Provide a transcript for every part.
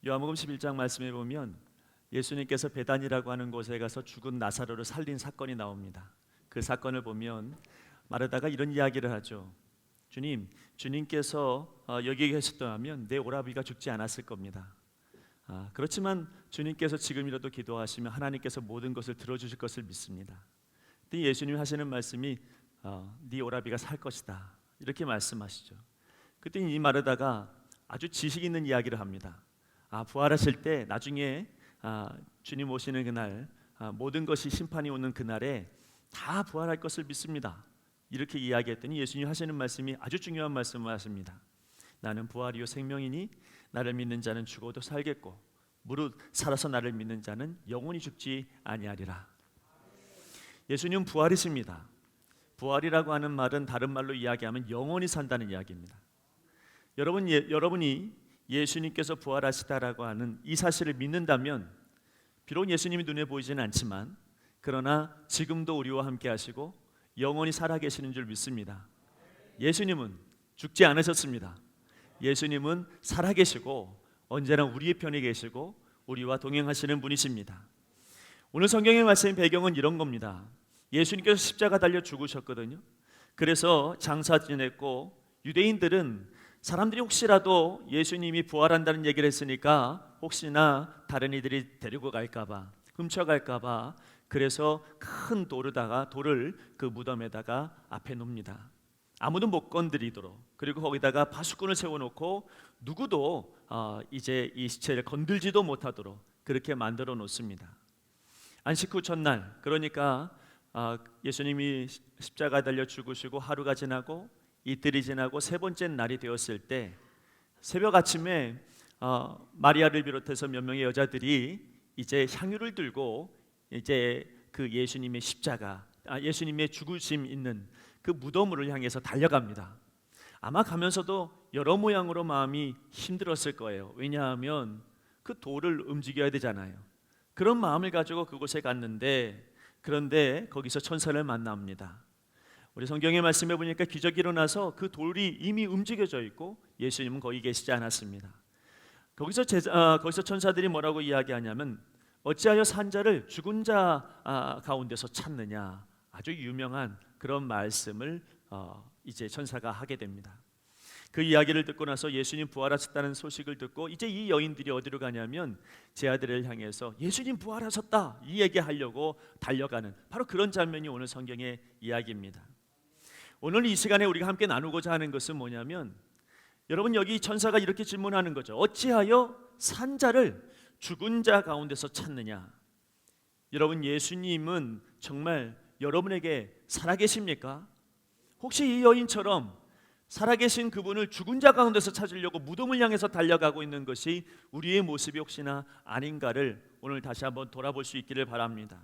요한복음 11장 말씀에 보면 예수님께서 베단이라고 하는 곳에 가서 죽은 나사로를 살린 사건이 나옵니다. 그 사건을 보면 마르다가 이런 이야기를 하죠. 주님께서 여기 계셨더라면 내 오라비가 죽지 않았을 겁니다. 그렇지만 주님께서 지금이라도 기도하시면 하나님께서 모든 것을 들어주실 것을 믿습니다. 근데 예수님이 하시는 말씀이 네 오라비가 살 것이다 이렇게 말씀하시죠. 그때 이 마르다가 아주 지식 있는 이야기를 합니다. 부활하실 때 나중에 주님 오시는 그날 모든 것이 심판이 오는 그날에 다 부활할 것을 믿습니다. 이렇게 이야기했더니 예수님 하시는 말씀이 아주 중요한 말씀을 하십니다. 나는 부활이요 생명이니 나를 믿는 자는 죽어도 살겠고 무릇 살아서 나를 믿는 자는 영원히 죽지 아니하리라. 예수님은 부활이십니다. 부활이라고 하는 말은 다른 말로 이야기하면 영원히 산다는 이야기입니다. 여러분이 예수님께서 부활하시다라고 하는 이 사실을 믿는다면 비록 예수님이 눈에 보이지는 않지만 그러나 지금도 우리와 함께 하시고 영원히 살아계시는 줄 믿습니다. 예수님은 죽지 않으셨습니다. 예수님은 살아계시고 언제나 우리의 편에 계시고 우리와 동행하시는 분이십니다. 오늘 성경의 말씀의 배경은 이런 겁니다. 예수님께서 십자가 달려 죽으셨거든요. 그래서 장사 지냈고 유대인들은 사람들이 혹시라도 예수님이 부활한다는 얘기를 했으니까 혹시나 다른 이들이 데리고 갈까봐 훔쳐갈까봐 그래서 큰 돌을 그 무덤에다가 앞에 놓습니다. 아무도 못 건드리도록. 그리고 거기다가 파수꾼을 세워놓고 누구도 이제 이 시체를 건들지도 못하도록 그렇게 만들어 놓습니다. 안식 후 첫날, 그러니까 예수님이 십자가 달려 죽으시고 하루가 지나고 이틀이 지나고 세 번째 날이 되었을 때 새벽 아침에 마리아를 비롯해서 몇 명의 여자들이 이제 향유를 들고 이제 그 예수님의 십자가, 예수님의 죽으심 있는 그 무덤을 향해서 달려갑니다. 아마 가면서도 여러 모양으로 마음이 힘들었을 거예요. 왜냐하면 그 돌을 움직여야 되잖아요. 그런 마음을 가지고 그곳에 갔는데 그런데 거기서 천사를 만납니다. 우리 성경의 말씀에 보니까 기적이 일어나서 그 돌이 이미 움직여져 있고 예수님은 거기 계시지 않았습니다. 거기서 천사들이 뭐라고 이야기하냐면 어찌하여 산자를 죽은 자 가운데서 찾느냐, 아주 유명한 그런 말씀을 이제 천사가 하게 됩니다. 그 이야기를 듣고 나서 예수님 부활하셨다는 소식을 듣고 이제 이 여인들이 어디로 가냐면 제 아들을 향해서 예수님 부활하셨다 이 얘기하려고 달려가는 바로 그런 장면이 오늘 성경의 이야기입니다. 오늘 이 시간에 우리가 함께 나누고자 하는 것은 뭐냐면 여러분 여기 천사가 이렇게 질문하는 거죠. 어찌하여 산자를 죽은 자 가운데서 찾느냐. 여러분 예수님은 정말 여러분에게 살아계십니까? 혹시 이 여인처럼 살아계신 그분을 죽은 자 가운데서 찾으려고 무덤을 향해서 달려가고 있는 것이 우리의 모습이 혹시나 아닌가를 오늘 다시 한번 돌아볼 수 있기를 바랍니다.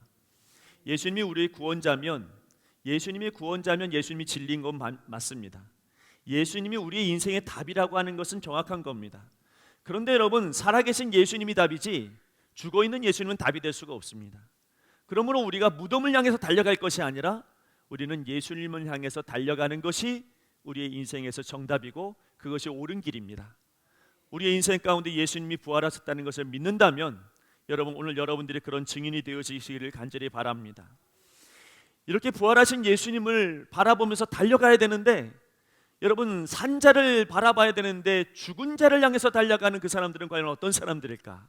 예수님이 우리의 구원자면 예수님이 진리인 건 맞습니다. 예수님이 우리의 인생의 답이라고 하는 것은 정확한 겁니다. 그런데 여러분 살아계신 예수님이 답이지 죽어있는 예수님은 답이 될 수가 없습니다. 그러므로 우리가 무덤을 향해서 달려갈 것이 아니라 우리는 예수님을 향해서 달려가는 것이 우리의 인생에서 정답이고 그것이 옳은 길입니다. 우리의 인생 가운데 예수님이 부활하셨다는 것을 믿는다면 여러분 오늘 여러분들이 그런 증인이 되어지시기를 간절히 바랍니다. 이렇게 부활하신 예수님을 바라보면서 달려가야 되는데 여러분 산자를 바라봐야 되는데 죽은 자를 향해서 달려가는 그 사람들은 과연 어떤 사람들일까?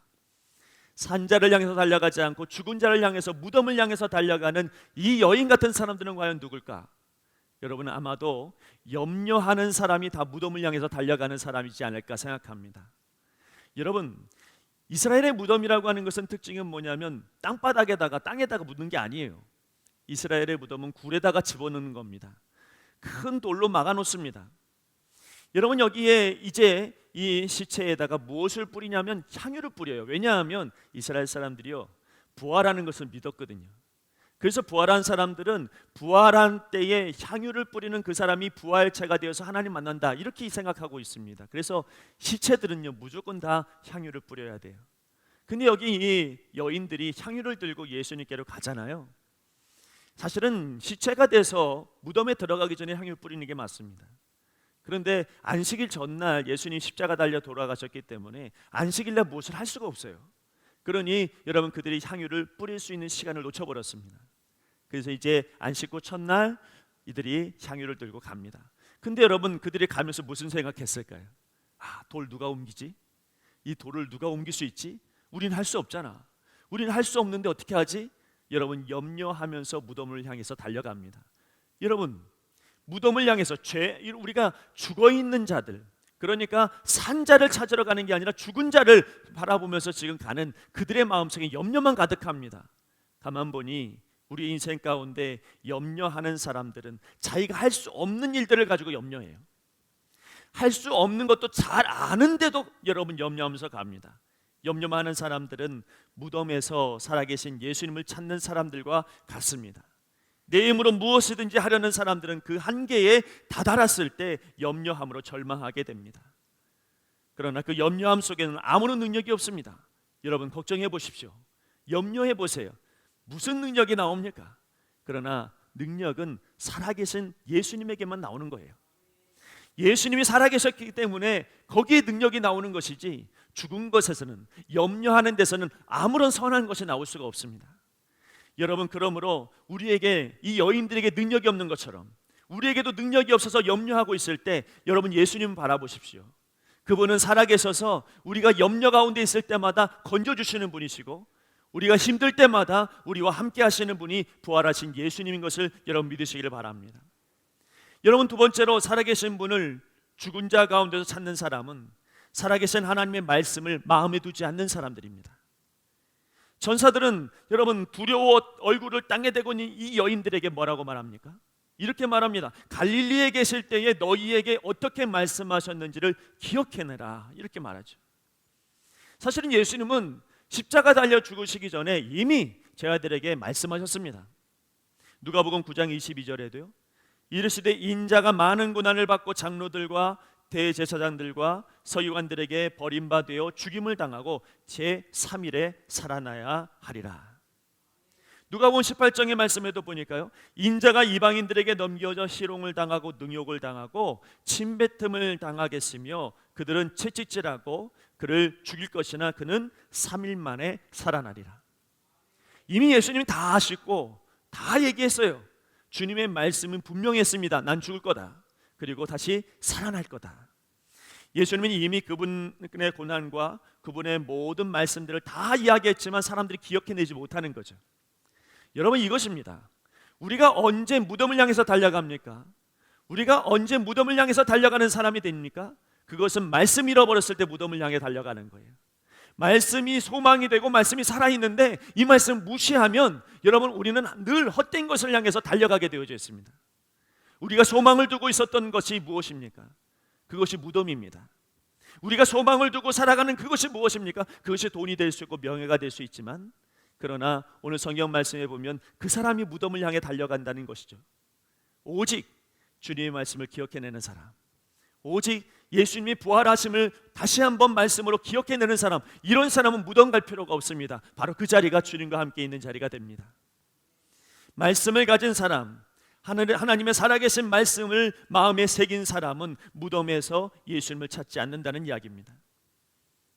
산자를 향해서 달려가지 않고 죽은 자를 향해서 무덤을 향해서 달려가는 이 여인 같은 사람들은 과연 누굴까? 여러분은 아마도 염려하는 사람이 다 무덤을 향해서 달려가는 사람이지 않을까 생각합니다. 여러분 이스라엘의 무덤이라고 하는 것은 특징은 뭐냐면 땅에다가 묻는 게 아니에요. 이스라엘의 무덤은 굴에다가 집어넣는 겁니다. 큰 돌로 막아놓습니다. 여러분 여기에 이제 이 시체에다가 무엇을 뿌리냐면 향유를 뿌려요. 왜냐하면 이스라엘 사람들이요 부활하는 것을 믿었거든요. 그래서 부활한 사람들은 부활한 때에 향유를 뿌리는 그 사람이 부활체가 되어서 하나님 만난다 이렇게 생각하고 있습니다. 그래서 시체들은요 무조건 다 향유를 뿌려야 돼요. 근데 여기 이 여인들이 향유를 들고 예수님께로 가잖아요. 사실은 시체가 돼서 무덤에 들어가기 전에 향유를 뿌리는 게 맞습니다. 그런데 안식일 전날 예수님 십자가 달려 돌아가셨기 때문에 안식일날 무엇을 할 수가 없어요. 그러니 여러분 그들이 향유를 뿌릴 수 있는 시간을 놓쳐버렸습니다. 그래서 이제 안식구 첫날 이들이 향유를 들고 갑니다. 근데 여러분 그들이 가면서 무슨 생각했을까요? 돌 누가 옮기지? 이 돌을 누가 옮길 수 있지? 우린 할 수 없잖아. 우린 할 수 없는데 어떻게 하지? 여러분 염려하면서 무덤을 향해서 달려갑니다. 여러분 무덤을 향해서 우리가 죽어있는 자들, 그러니까 산자를 찾으러 가는 게 아니라 죽은 자를 바라보면서 지금 가는 그들의 마음속에 염려만 가득합니다. 가만 보니 우리 인생 가운데 염려하는 사람들은 자기가 할 수 없는 일들을 가지고 염려해요. 할 수 없는 것도 잘 아는데도 여러분 염려하면서 갑니다. 염려하는 사람들은 무덤에서 살아계신 예수님을 찾는 사람들과 같습니다. 내 힘으로 무엇이든지 하려는 사람들은 그 한계에 다다랐을 때 염려함으로 절망하게 됩니다. 그러나 그 염려함 속에는 아무런 능력이 없습니다. 여러분 걱정해 보십시오. 염려해 보세요. 무슨 능력이 나옵니까? 그러나 능력은 살아계신 예수님에게만 나오는 거예요. 예수님이 살아계셨기 때문에 거기에 능력이 나오는 것이지, 죽은 것에서는, 염려하는 데서는 아무런 선한 것이 나올 수가 없습니다. 여러분 그러므로 우리에게, 이 여인들에게 능력이 없는 것처럼 우리에게도 능력이 없어서 염려하고 있을 때 여러분 예수님 바라보십시오. 그분은 살아계셔서 우리가 염려 가운데 있을 때마다 건져주시는 분이시고, 우리가 힘들 때마다 우리와 함께 하시는 분이 부활하신 예수님인 것을 여러분 믿으시기를 바랍니다. 여러분 두 번째로 살아계신 분을 죽은 자 가운데서 찾는 사람은 살아계신 하나님의 말씀을 마음에 두지 않는 사람들입니다. 전사들은 여러분 두려워 얼굴을 땅에 대고 있는 이 여인들에게 뭐라고 말합니까? 이렇게 말합니다. 갈릴리에 계실 때에 너희에게 어떻게 말씀하셨는지를 기억해내라, 이렇게 말하죠. 사실은 예수님은 십자가 달려 죽으시기 전에 이미 제자들에게 말씀하셨습니다. 누가복음 9장 22절에도요 이르시되 인자가 많은 고난을 받고 장로들과 대제사장들과 서기관들에게 버림받아 죽임을 당하고 제3일에 살아나야 하리라. 누가복음 18장의 말씀에도 보니까요 인자가 이방인들에게 넘겨져 희롱을 당하고 능욕을 당하고 침뱉음을 당하겠으며 그들은 채찍질하고 그를 죽일 것이나 그는 3일 만에 살아나리라. 이미 예수님이 다 아시고 다 얘기했어요. 주님의 말씀은 분명했습니다. 난 죽을 거다. 그리고 다시 살아날 거다. 예수님은 이미 그분의 고난과 그분의 모든 말씀들을 다 이야기했지만 사람들이 기억해내지 못하는 거죠. 여러분 이것입니다. 우리가 언제 무덤을 향해서 달려갑니까? 우리가 언제 무덤을 향해서 달려가는 사람이 됩니까? 그것은 말씀 잃어버렸을 때 무덤을 향해 달려가는 거예요. 말씀이 소망이 되고 말씀이 살아있는데 이 말씀 무시하면 여러분 우리는 늘 헛된 것을 향해서 달려가게 되어져 있습니다. 우리가 소망을 두고 있었던 것이 무엇입니까? 그것이 무덤입니다. 우리가 소망을 두고 살아가는 그것이 무엇입니까? 그것이 돈이 될 수 있고 명예가 될 수 있지만, 그러나 오늘 성경 말씀에 보면 그 사람이 무덤을 향해 달려간다는 것이죠. 오직 주님의 말씀을 기억해내는 사람, 오직 예수님이 부활하심을 다시 한번 말씀으로 기억해내는 사람, 이런 사람은 무덤 갈 필요가 없습니다. 바로 그 자리가 주님과 함께 있는 자리가 됩니다. 말씀을 가진 사람, 하나님의 살아계신 말씀을 마음에 새긴 사람은 무덤에서 예수님을 찾지 않는다는 이야기입니다.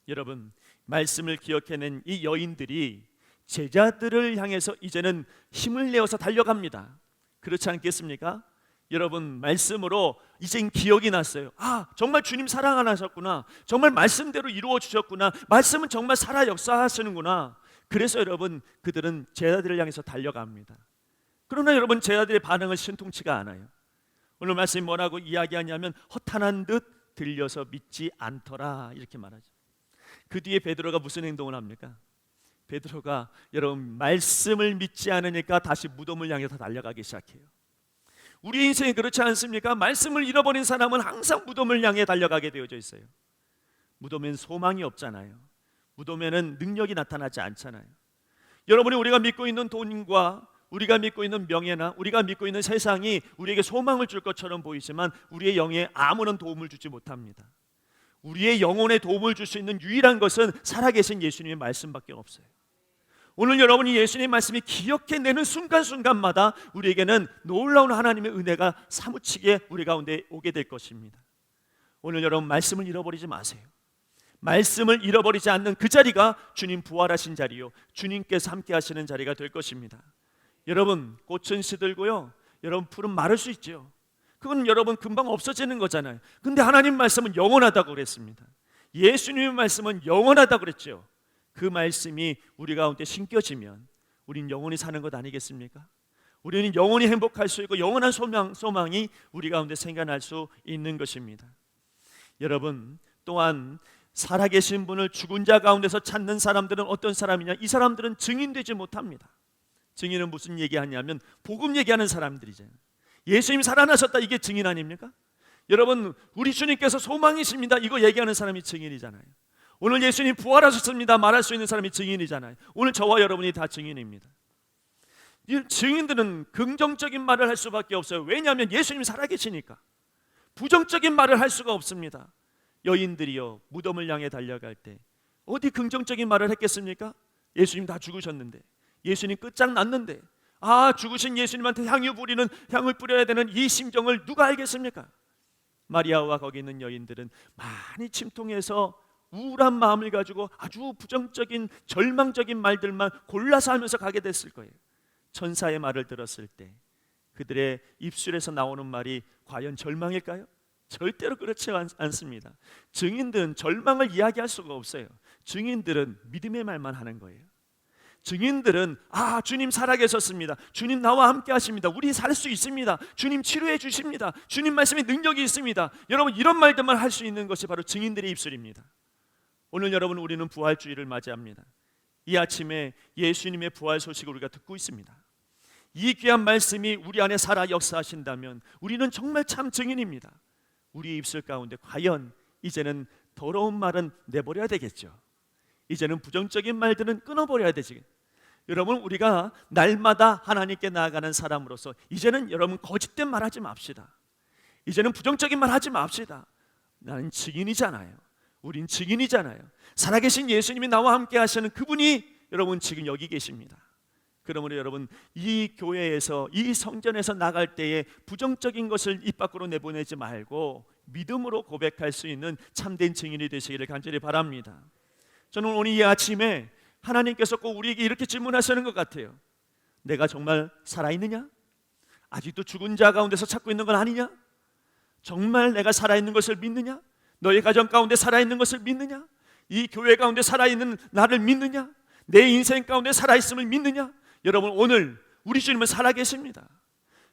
여러분 말씀을 기억해낸 이 여인들이 제자들을 향해서 이제는 힘을 내어서 달려갑니다. 그렇지 않겠습니까? 여러분 말씀으로 이젠 기억이 났어요. 정말 주님 사랑 안 하셨구나. 정말 말씀대로 이루어 주셨구나. 말씀은 정말 살아 역사하시는구나. 그래서 여러분 그들은 제자들을 향해서 달려갑니다. 그러나 여러분 제자들의 반응은 신통치가 않아요. 오늘 말씀이 뭐라고 이야기하냐면 허탄한 듯 들려서 믿지 않더라, 이렇게 말하죠. 그 뒤에 베드로가 무슨 행동을 합니까? 베드로가 여러분 말씀을 믿지 않으니까 다시 무덤을 향해서 달려가기 시작해요. 우리 인생이 그렇지 않습니까? 말씀을 잃어버린 사람은 항상 무덤을 향해 달려가게 되어져 있어요. 무덤엔 소망이 없잖아요. 무덤에는 능력이 나타나지 않잖아요. 여러분이 우리가 믿고 있는 돈과 우리가 믿고 있는 명예나 우리가 믿고 있는 세상이 우리에게 소망을 줄 것처럼 보이지만 우리의 영에 아무런 도움을 주지 못합니다. 우리의 영혼에 도움을 줄 수 있는 유일한 것은 살아계신 예수님의 말씀밖에 없어요. 오늘 여러분이 예수님의 말씀이 기억해내는 순간순간마다 우리에게는 놀라운 하나님의 은혜가 사무치게 우리 가운데 오게 될 것입니다. 오늘 여러분 말씀을 잃어버리지 마세요. 말씀을 잃어버리지 않는 그 자리가 주님 부활하신 자리요, 주님께서 함께 하시는 자리가 될 것입니다. 여러분, 꽃은 시들고요, 여러분 풀은 마를 수 있죠. 그건 여러분 금방 없어지는 거잖아요. 근데 하나님 말씀은 영원하다고 그랬습니다. 예수님의 말씀은 영원하다고 그랬죠. 그 말씀이 우리 가운데 심겨지면 우린 영원히 사는 것 아니겠습니까? 우리는 영원히 행복할 수 있고 영원한 소망이 우리 가운데 생겨날 수 있는 것입니다. 여러분, 또한 살아계신 분을 죽은 자 가운데서 찾는 사람들은 어떤 사람이냐? 이 사람들은 증인되지 못합니다. 증인은 무슨 얘기하냐면 복음 얘기하는 사람들이잖아요. 예수님이 살아나셨다, 이게 증인 아닙니까? 여러분, 우리 주님께서 소망이십니다, 이거 얘기하는 사람이 증인이잖아요. 오늘 예수님 부활하셨습니다 말할 수 있는 사람이 증인이잖아요. 오늘 저와 여러분이 다 증인입니다. 이 증인들은 긍정적인 말을 할 수밖에 없어요. 왜냐하면 예수님이 살아계시니까. 부정적인 말을 할 수가 없습니다. 여인들이요, 무덤을 향해 달려갈 때 어디 긍정적인 말을 했겠습니까? 예수님 다 죽으셨는데, 예수님 끝장났는데, 죽으신 예수님한테 향을 뿌려야 되는 이 심정을 누가 알겠습니까? 마리아와 거기 있는 여인들은 많이 침통해서 우울한 마음을 가지고 아주 부정적인 절망적인 말들만 골라서 하면서 가게 됐을 거예요. 천사의 말을 들었을 때 그들의 입술에서 나오는 말이 과연 절망일까요? 절대로 그렇지 않습니다. 증인들은 절망을 이야기할 수가 없어요. 증인들은 믿음의 말만 하는 거예요. 증인들은 주님 살아계셨습니다, 주님 나와 함께 하십니다, 우리 살 수 있습니다, 주님 치료해 주십니다, 주님 말씀에 능력이 있습니다. 여러분, 이런 말들만 할 수 있는 것이 바로 증인들의 입술입니다. 오늘 여러분, 우리는 부활주일을 맞이합니다. 이 아침에 예수님의 부활 소식을 우리가 듣고 있습니다. 이 귀한 말씀이 우리 안에 살아 역사하신다면 우리는 정말 참 증인입니다. 우리 입술 가운데 과연 이제는 더러운 말은 내버려야 되겠죠. 이제는 부정적인 말들은 끊어버려야 되지. 여러분, 우리가 날마다 하나님께 나아가는 사람으로서 이제는 여러분 거짓된 말 하지 맙시다. 이제는 부정적인 말 하지 맙시다. 나는 증인이잖아요. 우린 증인이잖아요. 살아계신 예수님이 나와 함께 하시는 그분이 여러분 지금 여기 계십니다. 그러므로 여러분, 이 교회에서, 이 성전에서 나갈 때에 부정적인 것을 입 밖으로 내보내지 말고 믿음으로 고백할 수 있는 참된 증인이 되시기를 간절히 바랍니다. 저는 오늘 이 아침에 하나님께서 꼭 우리에게 이렇게 질문하시는 것 같아요. 내가 정말 살아있느냐? 아직도 죽은 자 가운데서 찾고 있는 건 아니냐? 정말 내가 살아있는 것을 믿느냐? 너희 가정 가운데 살아있는 것을 믿느냐? 이 교회 가운데 살아있는 나를 믿느냐? 내 인생 가운데 살아있음을 믿느냐? 여러분, 오늘 우리 주님은 살아계십니다.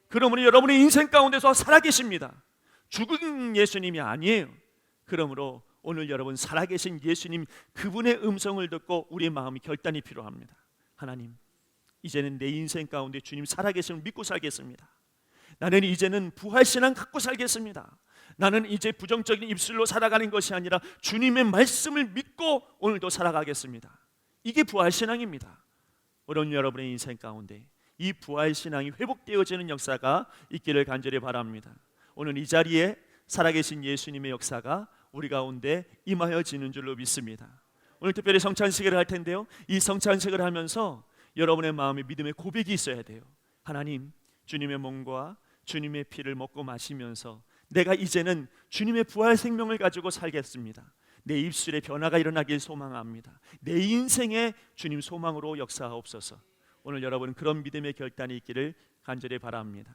그러므로 여러분의 인생 가운데서 살아계십니다. 죽은 예수님이 아니에요. 그러므로 오늘 여러분, 살아계신 예수님 그분의 음성을 듣고 우리의 마음이 결단이 필요합니다. 하나님, 이제는 내 인생 가운데 주님 살아계심을 믿고 살겠습니다. 나는 이제는 부활신앙 갖고 살겠습니다. 나는 이제 부정적인 입술로 살아가는 것이 아니라 주님의 말씀을 믿고 오늘도 살아가겠습니다. 이게 부활신앙입니다. 오늘 여러분의 인생 가운데 이 부활신앙이 회복되어지는 역사가 있기를 간절히 바랍니다. 오늘 이 자리에 살아계신 예수님의 역사가 우리 가운데 임하여지는 줄로 믿습니다. 오늘 특별히 성찬식을 할 텐데요, 이 성찬식을 하면서 여러분의 마음에 믿음의 고백이 있어야 돼요. 하나님, 주님의 몸과 주님의 피를 먹고 마시면서 내가 이제는 주님의 부활 생명을 가지고 살겠습니다. 내 입술에 변화가 일어나길 소망합니다. 내 인생에 주님 소망으로 역사하옵소서. 오늘 여러분, 그런 믿음의 결단이 있기를 간절히 바랍니다.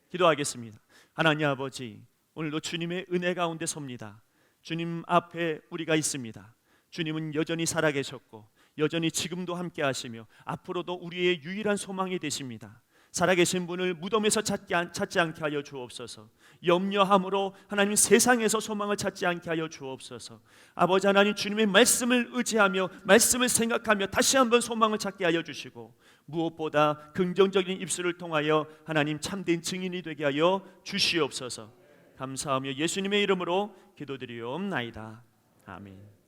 기도하겠습니다. 하나님 아버지, 오늘도 주님의 은혜 가운데 섭니다. 주님 앞에 우리가 있습니다. 주님은 여전히 살아계셨고 여전히 지금도 함께 하시며 앞으로도 우리의 유일한 소망이 되십니다. 살아계신 분을 무덤에서 찾지 않게 하여 주옵소서. 염려함으로 하나님 세상에서 소망을 찾지 않게 하여 주옵소서. 아버지 하나님, 주님의 말씀을 의지하며 말씀을 생각하며 다시 한번 소망을 찾게 하여 주시고, 무엇보다 긍정적인 입술을 통하여 하나님 참된 증인이 되게 하여 주시옵소서. 감사하며 예수님의 이름으로 기도드리옵나이다. 아멘.